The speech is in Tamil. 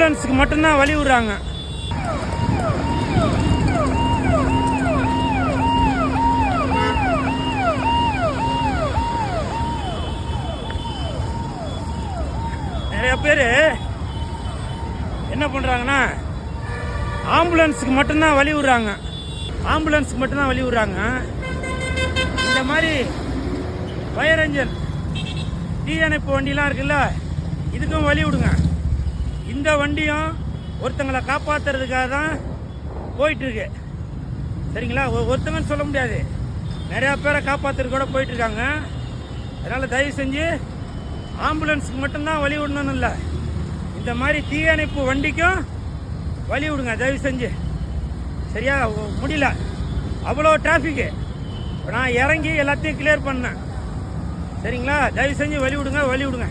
ஆம்புலன்ஸுக்கு மட்டும்தான் வழி விடுறாங்க. நிறைய பேர் என்ன பண்ணுறாங்கன்னா ஆம்புலன்ஸுக்கு மட்டும்தான் வழி விடுறாங்க. ஆம்புலன்ஸுக்கு மட்டும்தான் வழி விடுறாங்க. இந்த மாதிரி ஃபயர் என்ஜின் தீயணைப்பு வண்டிலாம் இருக்குல்ல, இதுக்கும் வழி விடுங்க. இந்த வண்டியும் ஒருத்தங்களை காப்பாற்றுறதுக்காக தான் போயிட்டுருக்கு. சரிங்களா? ஒருத்தங்கன்னு சொல்ல முடியாது, நிறையா பேரை காப்பாற்றுறது கூட போயிட்டுருக்காங்க. அதனால் தயவு செஞ்சு ஆம்புலன்ஸுக்கு மட்டும்தான் வழி விடணும்னு இல்லை, இந்த மாதிரி தீயணைப்பு வண்டிக்கும் வழி விடுங்க தயவு செஞ்சு. சரியா? முடியல, அவ்வளோ டிராஃபிக்கு. இப்போ நான் இறங்கி எல்லாத்தையும் கிளியர் பண்ணேன். சரிங்களா? தயவு செஞ்சு வழி விடுங்க.